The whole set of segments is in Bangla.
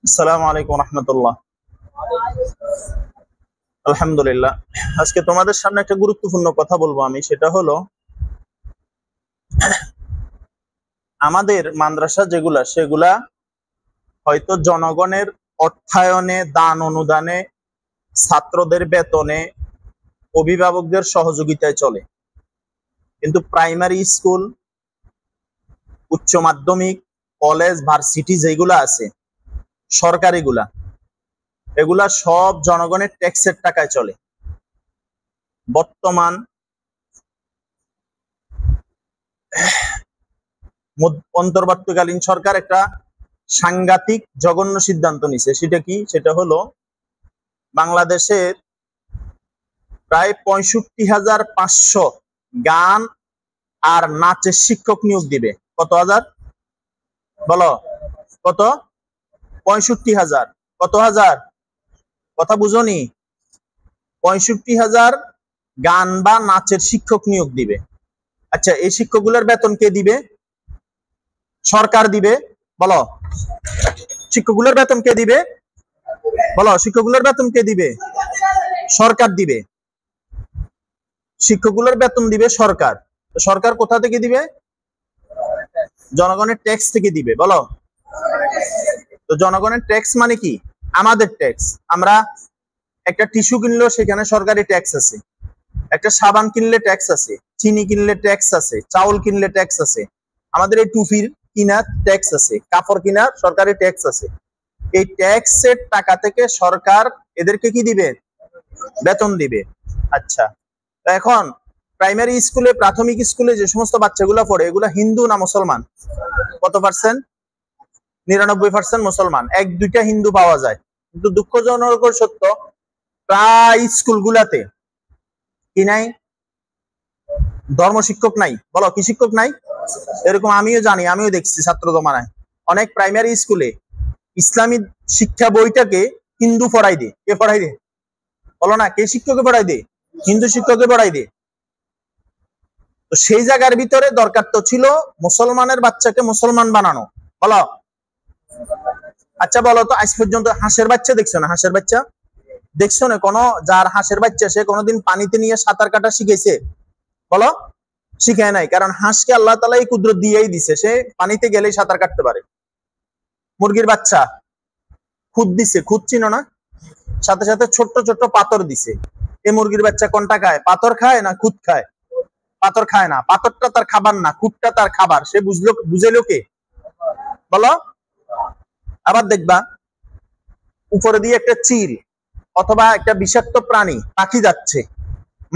আসসালামু আলাইকুম রহমতুল্লাহ। আলহামদুলিল্লাহ। আজকে তোমাদের সামনে একটা গুরুত্বপূর্ণ কথা বলবো আমি, সেটা হলো আমাদের মাদ্রাসা যেগুলা সেগুলা হয়তো জনগণের অর্থায়নে, দান অনুদানে, ছাত্রদের বেতনে, অভিভাবকদের সহযোগিতায় চলে, কিন্তু প্রাইমারি স্কুল, উচ্চ মাধ্যমিক, কলেজ, ভার্সিটি যেগুলা আছে সরকারিগুলা, এগুলা সব জনগণের ট্যাক্সের টাকায় চলে। বর্তমান অন্তর্বর্তীকালীন সরকার একটা সাংঘাতিক জঘন্য সিদ্ধান্ত নিছে। সেটা কি? সেটা হলো বাংলাদেশের প্রায় ৬৫,৫০০ গান আর নাচের শিক্ষক নিয়োগ দিবে। কত হাজার বলো? কত? ৬৫,০০০। কত হাজার? কথা বুঝনি? ৬৫,০০০ গান বা নাচের শিক্ষক নিয়োগ দিবে। আচ্ছা, এই শিক্ষকগুলোর বেতন কে দিবে? সরকার দিবে। বলো, শিক্ষকগুলোর বেতন কে দিবে? বলো, শিক্ষকগুলোর বেতন কে দিবে? সরকার দিবে। শিক্ষকগুলোর বেতন দিবে সরকার। সরকার কোথা থেকে দিবে? জনগণের ট্যাক্স থেকে দিবে। বলো, তো জনগণের ট্যাক্স মানে কি? আমাদের ট্যাক্স। আমরা একটা টিস্যু কিনলেও সেখানে সরকারি ট্যাক্স আছে, একটা সাবান কিনলে ট্যাক্স আছে, চিনি কিনলে ট্যাক্স আছে, চাউল কিনলে ট্যাক্স আছে, আমাদের এই টুপির কিনা ট্যাক্স আছে, কাপড় কিনা সরকারি ট্যাক্স আছে। এই ট্যাক্সের টাকা থেকে সরকার এদেরকে কি দিবে? বেতন দিবে। আচ্ছা, এখন প্রাইমারি স্কুলে, প্রাথমিক স্কুলে যে সমস্ত বাচ্চাগুলো পড়ে, এগুলা হিন্দু না মুসলমান? কত পার্সেন্ট? ৯৯% মুসলমান। এক দুইটা হিন্দু পাওয়া যায়, কিন্তু দুঃখজনক সত্য প্রায় স্কুলগুলাতে কি নাই? ধর্ম শিক্ষক নাই। বলো, কি শিক্ষক নাই? এরকম আমিও জানি, আমিও দেখছি ছাত্র জমানায় অনেক প্রাইমারি স্কুলে ইসলামী শিক্ষা বইটাকে হিন্দু পড়াই দে। কে পড়াই দে? বলো না, কে শিক্ষকে পড়াই দে? হিন্দু শিক্ষকে পড়াই দে। তো সেই জায়গার ভিতরে দরকার তো ছিল মুসলমানের বাচ্চাকে মুসলমান বানানো। বলো, আচ্ছা বলো তো, আজ পর্যন্ত হাঁসের বাচ্চা দেখছো না? হাঁসের বাচ্চা দেখছো না? কোন যার হাঁসের বাচ্চা সে কোনোদিন পানিতে নিয়ে সাঁতার কাটা শিখেছে? বলো, শিখায় নাই। কারণ হাঁসকে আল্লাহ তাআলা এই কুদরত দিয়েই দিছে, সে পানিতে গেলেই সাঁতার কাটতে পারে। মুরগির বাচ্চা খুদ দিছে, খুদ চিনো না? সাথে সাথে ছোট্ট ছোট্ট পাথর দিছে। এই মুরগির বাচ্চা কোনটা খায়? পাথর খায় না খুদ খায়? পাথর খায় না। পাথরটা তার খাবার না, খুদটা তার খাবার। সে বুঝেলো কে? বলো। আবার দেখবা উপরে দিয়ে একটা চিল অথবা একটা বিষাক্ত প্রাণী, পাখি যাচ্ছে,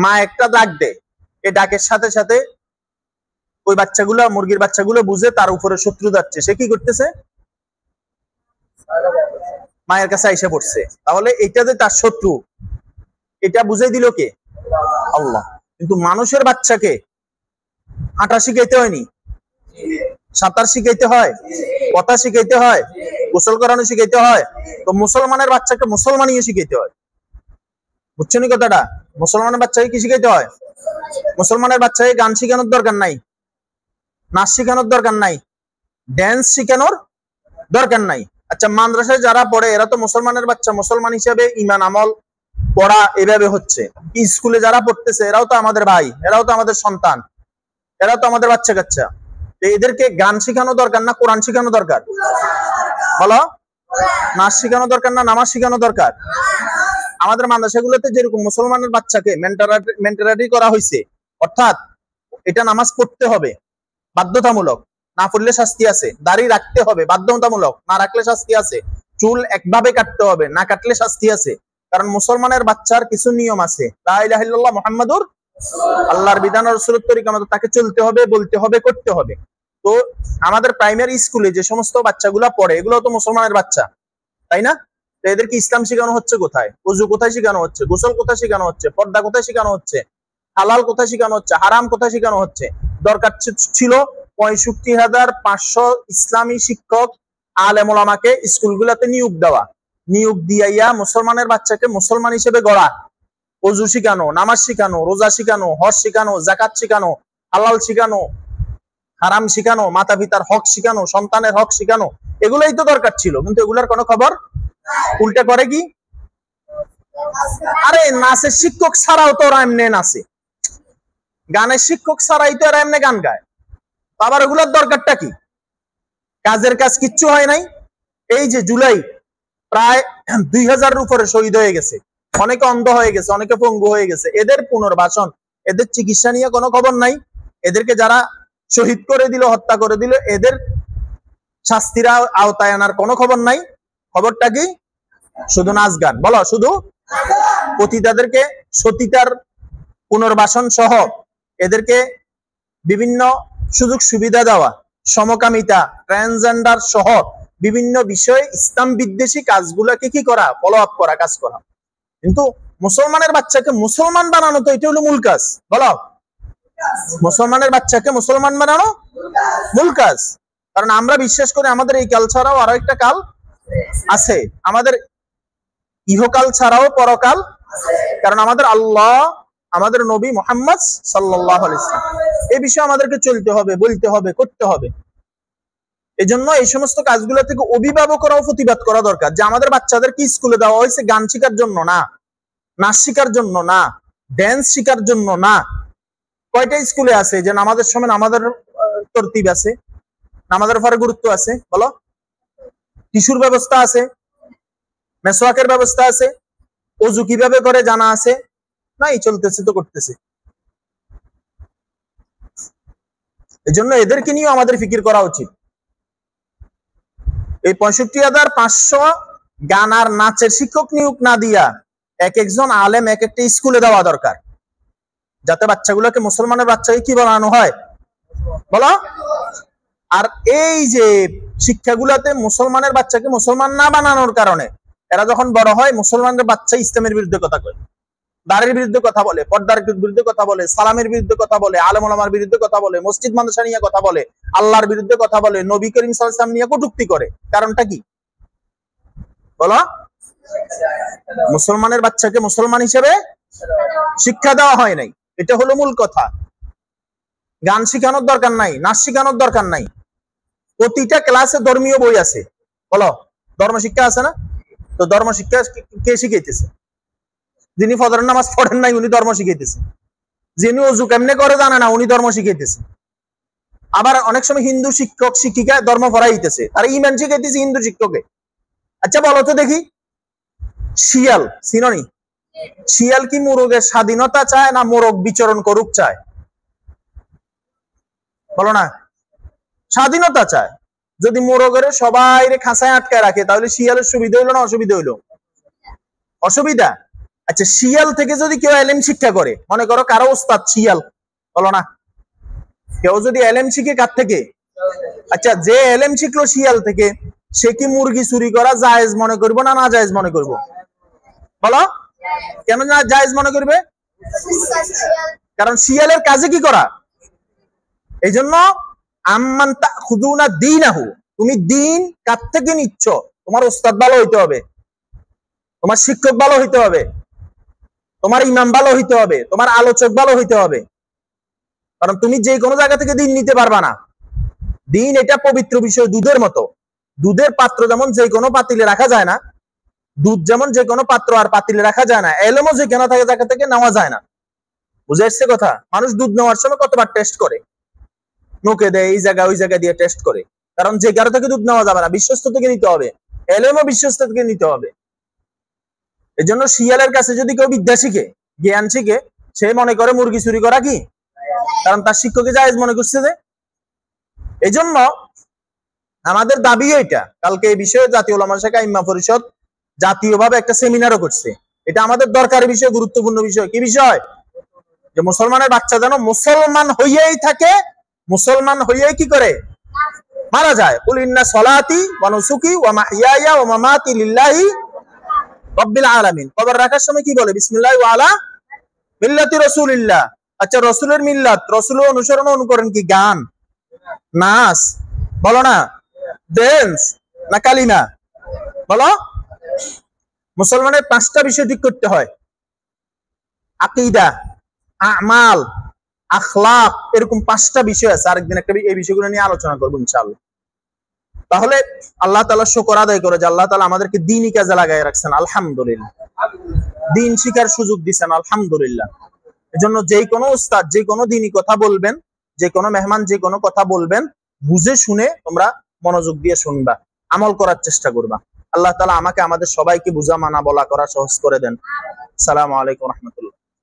মা একটা ডাক দেয়, এই ডাকের সাথে সাথে ওই বাচ্চাগুলো, মুরগির বাচ্চাগুলো বুঝে তার উপরে শত্রু যাচ্ছে, সে কি করতেছে? মায়ের কাছে আইসা পড়ছে। তাহলে এটা যে তার শত্রু, এটা বুঝাই দিল কে? আল্লাহ। কিন্তু মানুষের বাচ্চাকে হাঁটা শিখাইতে হয়নি? সাঁতার শিখাইতে হয়, কথা শিখাইতে হয়, গোসল করানো শিখাইতে হয়। তো মুসলমানের বাচ্চাকে মুসলমানিয়ে শিখাইতে হয়। বুঝছো নি কথাটা? মুসলমানের বাচ্চাকে কি শিখাইতে হয়? মুসলমানের বাচ্চাকে গান শিখানোর দরকার নাই, নাচ শিখানোর দরকার নাই, ড্যান্স শিখানোর দরকার নাই। আচ্ছা, মাদ্রাসায় যারা পড়ে এরা তো মুসলমানের বাচ্চা, মুসলমান হিসেবে ইমান আমল পড়া এভাবে হচ্ছে। স্কুলে যারা পড়তেছে এরাও তো আমাদের ভাই, এরাও তো আমাদের সন্তান, এরাও তো আমাদের বাচ্চা কাচ্চা। এদেরকে গান শিখানো দরকার না কোরআন শিখানো দরকার? বলো, নাচ শিখানো দরকার না নামাজ শিখানো দরকার? আমাদের মাদ্রাসাগুলোতে যেরকম মুসলমানের বাচ্চাকে মেন্টালিটি করা হয়েছে, অর্থাৎ এটা নামাজ পড়তে হবে বাধ্যতামূলক, না পড়লে শাস্তি আছে, দাড়ি রাখতে হবে বাধ্যতামূলক, না রাখলে শাস্তি আছে, চুল একভাবে কাটতে হবে, না কাটলে শাস্তি আছে। কারণ মুসলমানের বাচ্চার কিছু নিয়ম আছে, লা ইলাহা ইল্লাল্লাহ মুহাম্মাদুর আল্লাহর বিধান ও রাসূলের তরিকা মতো তাকে চলতে হবে, বলতে হবে, করতে হবে। তো আমাদের প্রাইমারি স্কুলে যে সমস্ত বাচ্চাগুলো পড়ে এগুলো তো মুসলমানের বাচ্চা, তাই না? তো এদেরকে ইসলাম শেখানো হচ্ছে কোথায়? ওযু কোথায় শেখানো হচ্ছে? গোসল কোথায় শেখানো হচ্ছে? পর্দা কোথায় শেখানো হচ্ছে? হালাল কোথায় শেখানো হচ্ছে? হারাম কোথায় শেখানো হচ্ছে? দরকার ছিল ৬৫,৫০০ ইসলামী শিক্ষক আলেম ওলামাকে স্কুলগুলোতে নিয়োগ দেওয়া, নিয়োগ দিয়াইয়া মুসলমানের বাচ্চাকে মুসলমান হিসেবে গড়া, ওযু শিখানো, নামাজ শিখানো, রোজা শিখানো, হজ শিখানো, যাকাত শিখানো, হালাল শিখানো, হারাম শিখানো, মাতা পিতার হক শিখানো, সন্তানের হক শিখানো, এগুলোই তো দরকার ছিল, কিন্তু এগুলার কোনো খবর। উল্টা করে কি, আরে নাচের শিক্ষক ছাড়াও তো ওরা এমনি নাচে, গানের শিক্ষক ছাড়াই তো এরা এমনি গান গায়, আবার ওগুলোর দরকারটা কি? কাজের কাজ কিচ্ছু হয় নাই। এই যে জুলাই প্রায় 2000-এর উপরে শহীদ হয়ে গেছে, অনেকে অন্ধ হয়ে গেছে, অনেকে পঙ্গু হয়ে গেছে, এদের পুনর্বাসন, এদের চিকিৎসা নিয়ে কোনো খবর নাই। এদেরকে যারা শহীদ করে দিল, হত্যা করে দিল, এদের শাস্তির আওতায় আনার কোনো খবর নাই। খবরটা কি? শুধু নাচ গান। বলো, শুধু পতিতাদেরকে সতীতার পুনর্বাসন সহ এদেরকে বিভিন্ন সুযোগ সুবিধা দেওয়া, সমকামিতা, ট্রান্সজেন্ডার সহ বিভিন্ন বিষয়ে ইসলাম বিদ্বেষী কাজগুলোকে কি করা, ফলো আপ করা, কাজ করা। কিন্তু মুসলমানের বাচ্চাকে মুসলমান বানানো তো এটা হলো মূল কাজ। বলো, মুসলমানের বাচ্চাকে মুসলমান বানানো মূল কাজ। কারণ আমরা বিশ্বাস করি আমাদের এই কাল ছাড়াও আরো একটা কাল আছে, আমাদের ইহকাল ছাড়াও পরকাল। কারণ আমাদের আল্লাহ, আমাদের নবী মুহাম্মদ সাল্লাল্লাহু আলাইহি ওয়াসাল্লাম, এই বিষয়ে আমাদেরকে চলতে হবে, বলতে হবে, করতে হবে। এজন্য এই সমস্ত কাজগুলো থেকে অভিভাবকরাও প্রতিবাদ করা দরকার, যে আমাদের বাচ্চাদেরকে স্কুলে দেওয়া হয়েছে গান শেখার জন্য না, নাচ শেখার জন্য না, ড্যান্স শেখার জন্য না। কয়টা স্কুলে আছে যে নামাজের সময় নামাজের তরতিব আছে, নামাজের উপরে গুরুত্ব আছে? বলো, টিস্যুর ব্যবস্থা আছে, মেসওয়াকের ব্যবস্থা আছে, ওযু কিভাবে করে জানা আছে? নাই, চলতেছে তো করতেছে। এজন্য এদেরকে নিয়েও আমাদের ফিকির করা উচিত। এই 65,500 গান আর নাচের শিক্ষক নিয়োগ না দিয়া এক একজন আলেম এক একটা স্কুলে দেওয়া দরকার, যাতে বাচ্চাগুলোকে মুসলমানের বাচ্চাকে কি বানানো হয়। বলো, আর এই যে শিক্ষাগুলোতে মুসলমানের বাচ্চাকে মুসলমান না বানানোর কারণে এরা যখন বড় হয়, মুসলমানের বাচ্চা ইসলামের বিরুদ্ধে কথা কয়, দাড়ির বিরুদ্ধে কথা বলে, পর্দার বিরুদ্ধে কথা বলে, সালামের বিরুদ্ধে কথা বলে, আলেম ওলামার বিরুদ্ধে কথা বলে, মসজিদ মাদ্রাসা নিয়ে কথা বলে, আল্লাহর বিরুদ্ধে কথা বলে, নবী করিম সাল্লাল্লাহু আলাইহি ওয়াসাল্লাম নিয়ে কটূক্তি করে। কারণটা কি? বলো, মুসলমানের বাচ্চাকে মুসলমান হিসেবে শিক্ষা দেওয়া হয় নাই। এটা হলো মূল কথা। গান শিখানোর দরকার নাই, নাচ শিখানোর দরকার নাই। প্রতিটা ক্লাসে ধর্মীয় বই আছে। বলো, ধর্ম শিক্ষা আছে না? তো ধর্ম শিক্ষা কে শিখাইতেছে? যিনি ফজরের নামাজ পড়েন নাই উনি ধর্ম শিখাইতেছে, যিনি ওযু কেমনে করে জানে না উনি ধর্ম শিখাইতেছে। আবার অনেক সময় হিন্দু শিক্ষক শিক্ষিকা ধর্ম পড়াইতেছে, আর ইমান শিখাইতেছে হিন্দু শিক্ষকে। আচ্ছা বলো তো দেখি, শিয়াল চিননি? শিয়াল কি মোরগের স্বাধীনতা চায় না মোরগ বিচরণ করুক চায়? বলো না, স্বাধীনতা চায়। যদি মোরগের সবাই খাঁচায় আটকায় রাখে তাহলে শিয়ালের সুবিধা হইলো না অসুবিধা হইলো? অসুবিধা। আচ্ছা, শিয়াল থেকে যদি কেউ এলেম শিক্ষা করে, মনে করো কারো ওস্তাদ শিয়াল, বলো না, কেউ যদি এলেম শিখে কার থেকে? আচ্ছা, যে এলেম শিখলো শিয়াল থেকে, সে কি মুরগি চুরি করা জায়েজ মনে করবো না না জায়েজ মনে করবো? বলো, কেন না জায়েজ মনে করবে? কারণ শিয়ালের কাজে কি করা। এই জন্য আম্মান তাখুযুনা দীনাহু, তুমি দিন কার থেকে নিচ্ছ? তোমার ওস্তাদ ভালো হইতে হবে, তোমার শিক্ষক ভালো হইতে হবে, তোমার ইমাম ভালো হইতে হবে, তোমার আলোচক ভালো হইতে হবে। কারণ তুমি যে কোনো জায়গা থেকে দিন নিতে পারবা না। দিন এটা পবিত্র বিষয়, দুধের মতো। দুধের পাত্র যেমন যে কোনো পাতিলে রাখা যায় না, দুধ যেমন যে কোনো পাত্র আর পাতিলে রাখা যায় না, এলমও যে কেনা থাকে জায়গা থেকে নেওয়া যায় না। বুঝে আসছে কথা? মানুষ দুধ নেওয়ার সময় কতবার টেস্ট করে, নোকে দেয়, এই জায়গা ওই জায়গা দিয়ে টেস্ট করে। কারণ যে কারো থেকে দুধ নেওয়া যাবে না, বিশ্বস্ত থেকে নিতে হবে, এলমও বিশ্বস্ত থেকে নিতে হবে। এই জন্য শিয়ালের কাছে যদি কেউ বিদ্যা শিখে, জ্ঞান শিখে, সে মনে করে মুরগি চুরি করা কি, কারণ তার শিক্ষককে জায়েজ মনে করছে। যে এই জন্য আমাদের দাবি এটা, কালকে এই বিষয়ে জাতীয় উলামা শাখা ইম্মা পরিষদ জাতীয়ভাবে একটা সেমিনারও করছে। এটা আমাদের দরকারি বিষয়, গুরুত্বপূর্ণ বিষয়। কি বিষয়? যে মুসলমানের বাচ্চা যেন মুসলমান হইয়াই থাকে, মুসলমান হইয়াই কি করে মারা যায়। কুল ইন্না সলাতি ওয়া নুসুকি ওয়া মাহইয়ায়া ওয়া মামাতি লিল্লাহি রাব্বিল আলামিন। কবর রাখার সময় কি বলে? বিসমিল্লাহি ওয়া আলা মিল্লাতি রাসূলিল্লাহ। আচ্ছা, রাসূলের মিল্লাত, রাসূলের অনুসরণ অনুকরণ কি গান, নাচ, বলো না, ড্যান্স না কালিমা? বলো, মুসলমানের 5টা বিষয় ঠিক করতে হয়: আকীদা, আমাল, আখলাক, এরকম 5টা বিষয় আছে। আরেকদিন একটা এই বিষয়গুলো নিয়ে আলোচনা করবো ইনশাআল্লাহ। তাহলে আল্লাহ তাআলা শুকর আদায় করে যে আল্লাহ তাআলা আমাদেরকে দ্বীনি কাজে লাগায় রাখছেন, আলহামদুলিল্লাহ। দ্বীন শিখার সুযোগ দিচ্ছেন, আলহামদুলিল্লাহ। এজন্য যে কোনো উস্তাদ যে কোনো দ্বীনি কথা বলবেন, যে কোনো মেহমান যে কোনো কথা বলবেন, বুঝে শুনে তোমরা মনোযোগ দিয়ে শুনবা, আমল করার চেষ্টা করবা। আল্লাহ তাআলা আমাকে আমাদের সবাইকে বুঝা মানা বলা করা সহজ করে দেন। আসসালামু আলাইকুম ওয়া রাহমাতুল্লাহ।